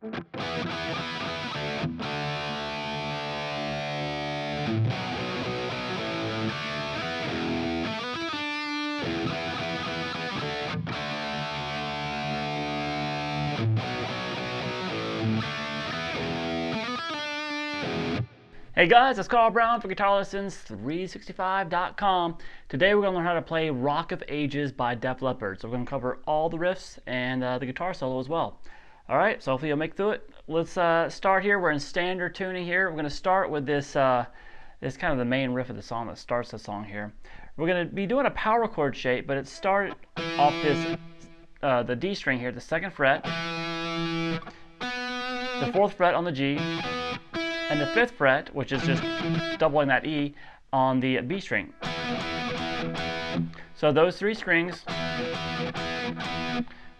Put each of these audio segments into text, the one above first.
Hey guys, it's Carl Brown for GuitarLessons365.com. Today we're going to learn how to play Rock of Ages by Def Leppard. So we're going to cover all the riffs and the guitar solo as well. Alright, so hopefully you'll make through it. Let's start here. We're in standard tuning here. We're going to start with this, this kind of the main riff of the song that starts the song here. We're going to be doing a power chord shape, but it started off this, the D string here, the 2nd fret, the 4th fret on the G, and the 5th fret, which is just doubling that E, on the B string. So those 3 strings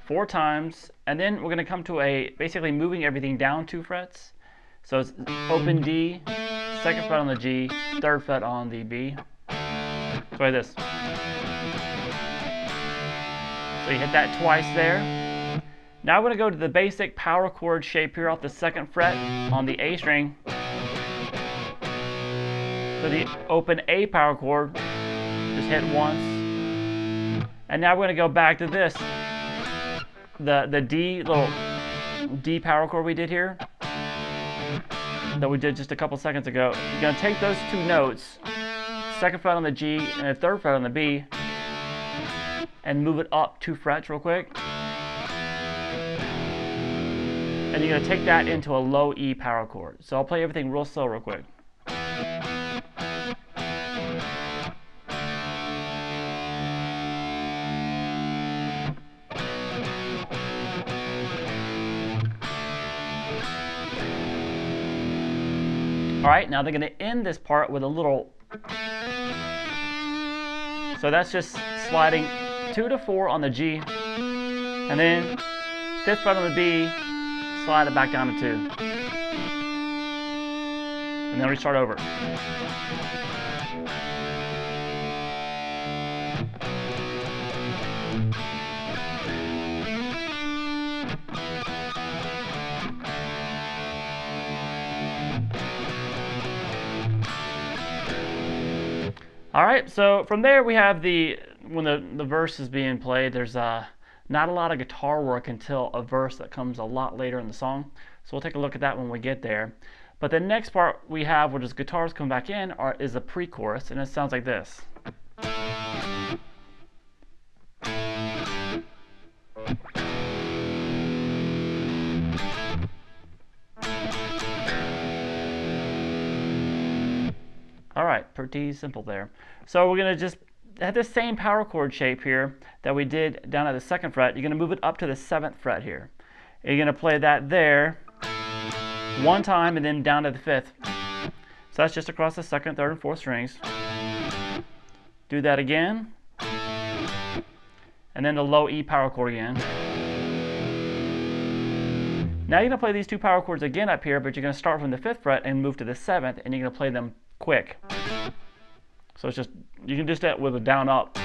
4 times, and then we're going to come to a basically moving everything down 2 frets. So it's open D, 2nd fret on the G, 3rd fret on the B. So like this. So you hit that twice there. Now I'm going to go to the basic power chord shape here off the 2nd fret on the A string. So the open A power chord, just hit once. And now we're going to go back to this, the D, little D power chord we did here, that we did just a couple seconds ago. You're going to take those 2 notes, 2nd fret on the G and the 3rd fret on the B, and move it up 2 frets real quick. And you're going to take that into a low E power chord. So I'll play everything real slow real quick. Alright, now they're going to end this part with a little... So that's just sliding 2 to 4 on the G, and then 5th fret on the B, slide it back down to 2. And then we start over. Alright, so from there we have when the verse is being played, there's not a lot of guitar work until a verse that comes a lot later in the song. So we'll take a look at that when we get there. But the next part we have, where just guitars come back in, is a pre-chorus, and it sounds like this. Alright, pretty simple there. So we're going to just have the same power chord shape here that we did down at the 2nd fret. You're going to move it up to the 7th fret here. You're going to play that there 1 time and then down to the 5th. So that's just across the 2nd, 3rd, and 4th strings. Do that again. And then the low E power chord again. Now you're going to play these 2 power chords again up here, but you're going to start from the 5th fret and move to the 7th, and you're going to play them quick. So it's just, you can just do that with a down up.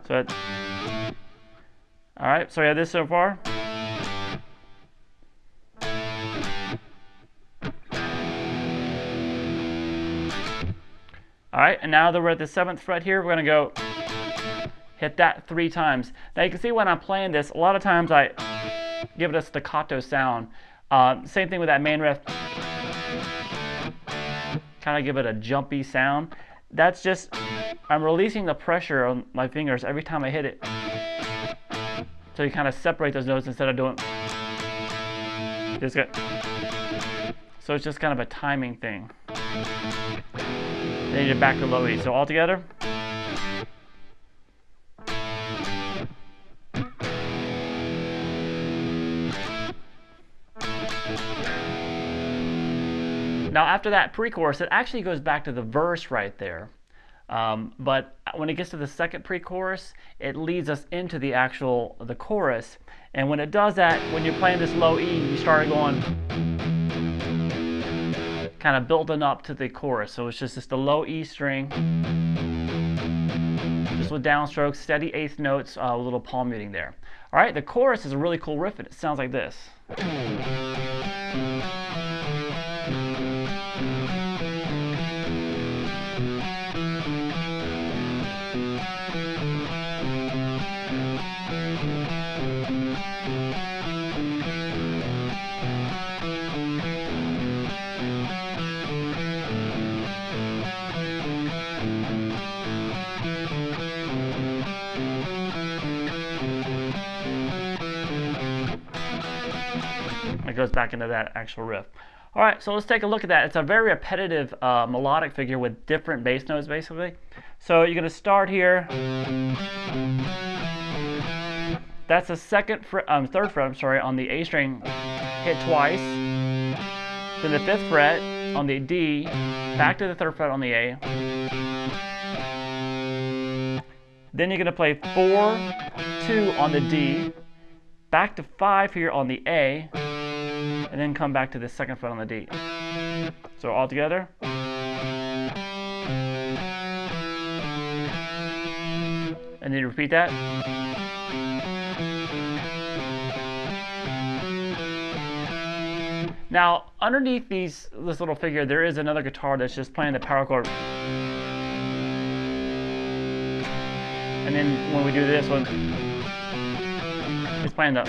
So alright, so we have this so far. Alright, and now that we're at the 7th fret here, we're going to go hit that 3 times. Now you can see when I'm playing this, a lot of times I give it a staccato sound. Same thing with that main riff. Kind of give it a jumpy sound. That's just, I'm releasing the pressure on my fingers every time I hit it. So you kind of separate those notes instead of doing this. So it's just kind of a timing thing. Then you're back to low E. So all together. Now after that pre-chorus, it actually goes back to the verse right there. But when it gets to the 2nd pre-chorus, it leads us into the chorus. And when it does that, when you're playing this low E, you start going, kind of building up to the chorus. So it's just the low E string, just with downstrokes, steady eighth notes, with a little palm muting there. All right, the chorus is a really cool riff, and it sounds like this. It goes back into that actual riff. All right, so let's take a look at that. It's a very repetitive melodic figure with different bass notes, basically. So you're going to start here. That's the third fret, I'm sorry, on the A string, hit twice. Then the 5th fret on the D, back to the 3rd fret on the A. Then you're going to play 4, 2 on the D, back to 5 here on the A, and then come back to the 2nd fret on the D. So all together. And then you repeat that. Now, underneath this little figure, there is another guitar that's just playing the power chord. And then when we do this one, it's playing the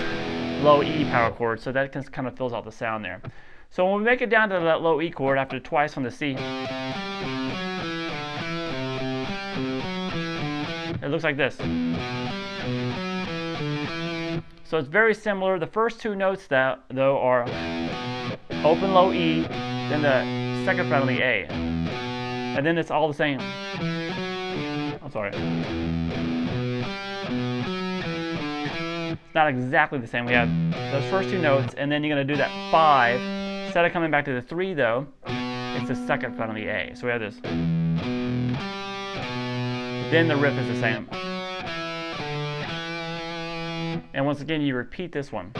low E power chord, so that kind of fills out the sound there. So when we make it down to that low E chord after twice on the C, it looks like this. So it's very similar. The first 2 notes though are open low E, then the 2nd fret on the A, and then it's all the same. I'm sorry. It's not exactly the same. We have those first 2 notes, and then you're going to do that 5. Instead of coming back to the 3 though, it's the 2nd fret on the A. So we have this. Then the riff is the same. And once again, you repeat this one.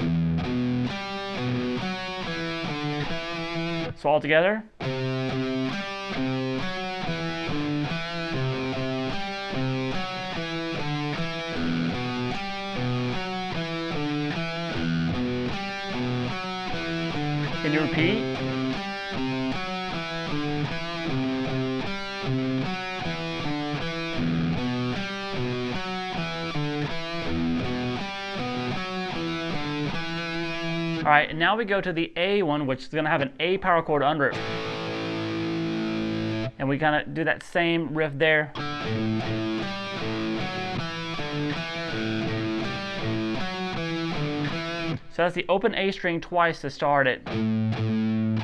So all together. Can you repeat? All right, and now we go to the A one, which is going to have an A power chord under it. And we kind of do that same riff there. So that's the open A string twice to start it. And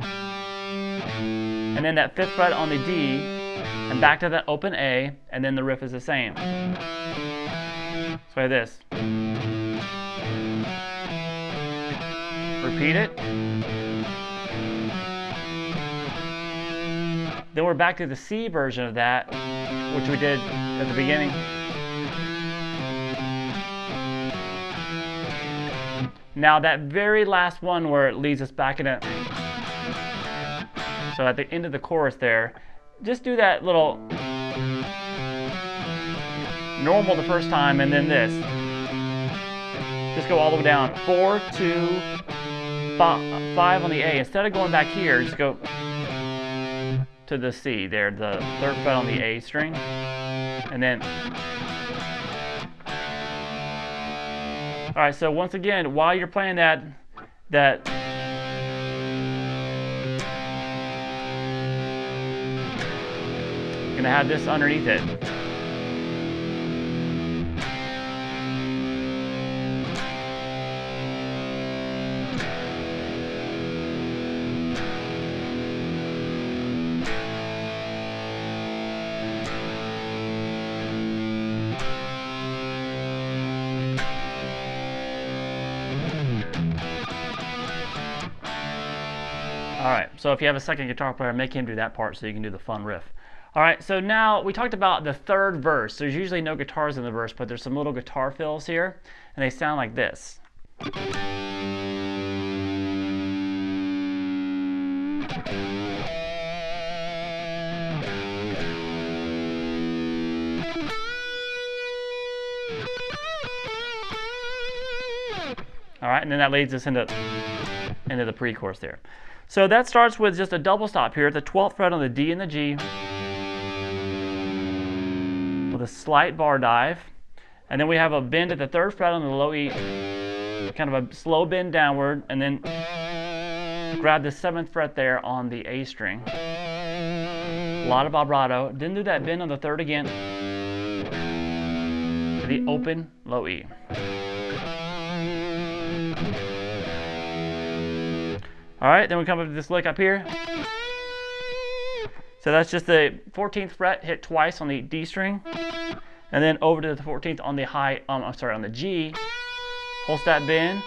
then that 5th fret on the D, and back to that open A, and then the riff is the same. So like this. Repeat it. Then we're back to the C version of that, which we did at the beginning. Now that very last one where it leads us back in it. So at the end of the chorus there, just do that little normal the first time, and then this. Just go all the way down. 4, 2, 5 on the A. Instead of going back here, just go to the C there, the 3rd fret on the A string, and then. All right, so once again, while you're playing that you're gonna have this underneath it. Alright, so if you have a second guitar player, make him do that part so you can do the fun riff. Alright, so now we talked about the 3rd verse. There's usually no guitars in the verse, but there's some little guitar fills here, and they sound like this. All right, and then that leads us into the pre-chorus there. So that starts with just a double stop here at the 12th fret on the D and the G, with a slight bar dive, and then we have a bend at the 3rd fret on the low E, kind of a slow bend downward, and then grab the 7th fret there on the A string. A lot of vibrato. Then do that bend on the 3rd again, to the open low E. All right, then we come up to this lick up here. So that's just the 14th fret hit twice on the D string, and then over to the 14th on the on the G. Hold that bend,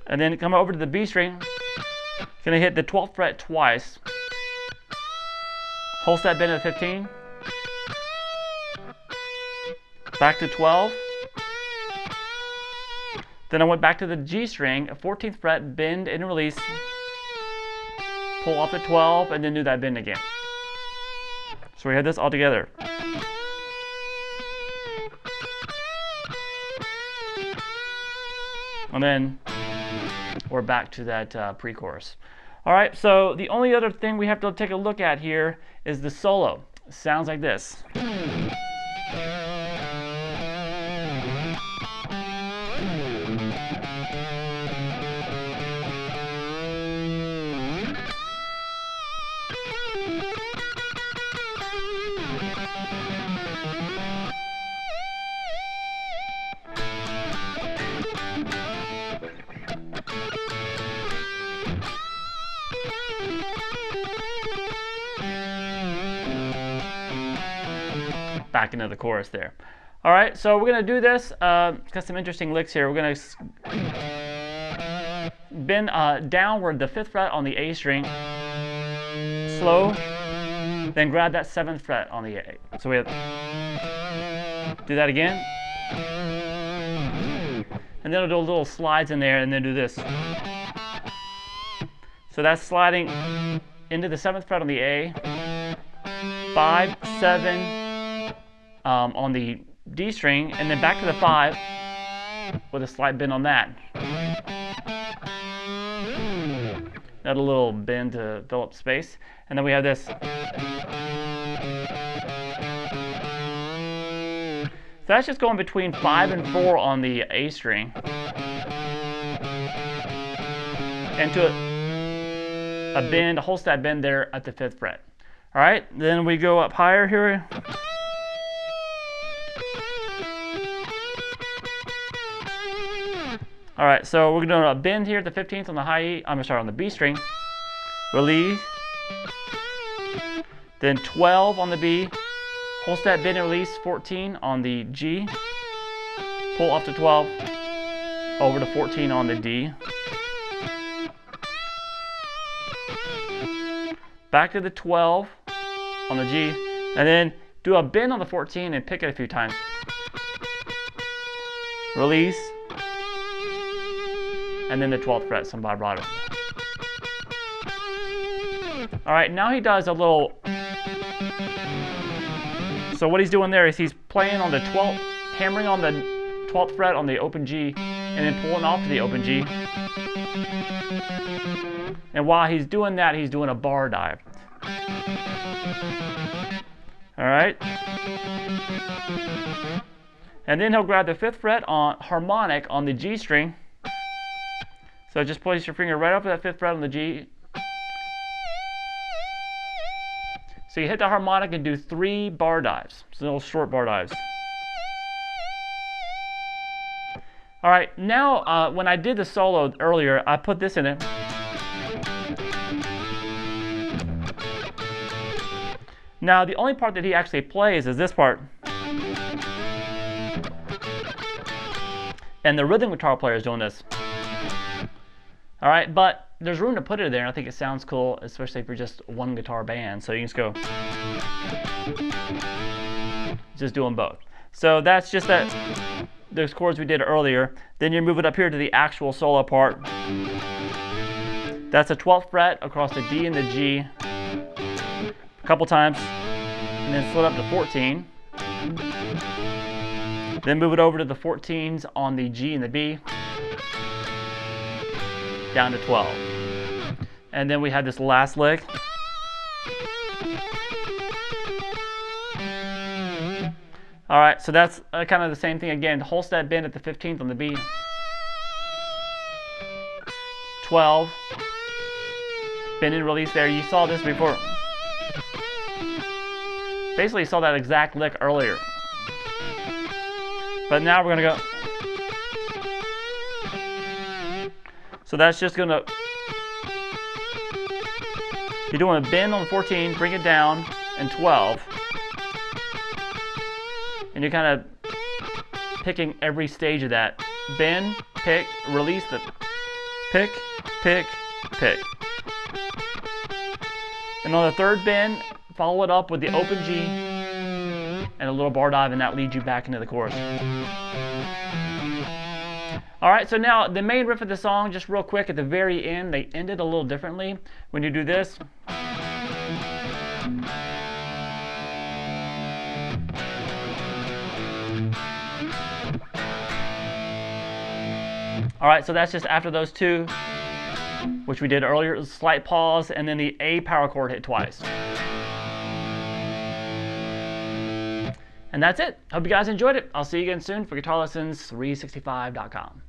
and then come over to the B string. Gonna hit the 12th fret twice. Hold that bend at 15. Back to 12. Then I went back to the G string, a 14th fret, bend and release, pull off the 12, and then do that bend again. So we have this all together. And then we're back to that pre-chorus. All right, so the only other thing we have to take a look at here is the solo. It sounds like this. Back into the chorus there. All right, so we're gonna do this. Got some interesting licks here. We're gonna bend downward the 5th fret on the A string, slow, then grab that 7th fret on the A. So we have do that again, and then we'll do little slides in there, and then do this. So that's sliding into the 7th fret on the A, 5, 7. On the D string, and then back to the 5 with a slight bend on that. Add a little bend to fill up space, and then we have this. So that's just going between 5 and 4 on the A string, and to a bend, a whole step bend there at the 5th fret. All right, then we go up higher here. All right, so we're doing a bend here at the 15th on the high E. on the B string. Release. Then 12 on the B. Hold that bend and release. 14 on the G. Pull off to 12. Over to 14 on the D. Back to the 12 on the G. And then do a bend on the 14 and pick it a few times. Release. And then the 12th fret, some vibrato. All right, now he does a little. So what he's doing there is he's playing on the 12th, hammering on the 12th fret on the open G, and then pulling off to the open G. And while he's doing that, he's doing a bar dive. All right. And then he'll grab the 5th fret on harmonic on the G string. So just place your finger right over that 5th fret on the G. So you hit the harmonic and do 3 bar dives, so little short bar dives. All right, now when I did the solo earlier, I put this in it. Now the only part that he actually plays is this part. And the rhythm guitar player is doing this. All right, but there's room to put it there, and I think it sounds cool, especially if you're just one guitar band. So you can just go, just doing both. So that's just those chords we did earlier. Then you move it up here to the actual solo part. That's a 12th fret across the D and the G a couple times, and then slid up to 14. Then move it over to the 14s on the G and the B, down to 12. And then we have this last lick. All right, so that's kind of the same thing again. Whole step bend at the 15th on the B, 12, bend and release there. You saw this before. Basically, you saw that exact lick earlier. But now we're gonna go. So that's just gonna. You're doing a bend on 14, bring it down, and 12. And you're kind of picking every stage of that. Bend, pick, release the pick, pick, pick. And on the third bend, follow it up with the open G and a little bar dive, and that leads you back into the chorus. All right, so now the main riff of the song, just real quick at the very end, they end it a little differently. When you do this, all right, so that's just after those two, which we did earlier, slight pause, and then the A power chord hit twice. And that's it. Hope you guys enjoyed it. I'll see you again soon for GuitarLessons365.com.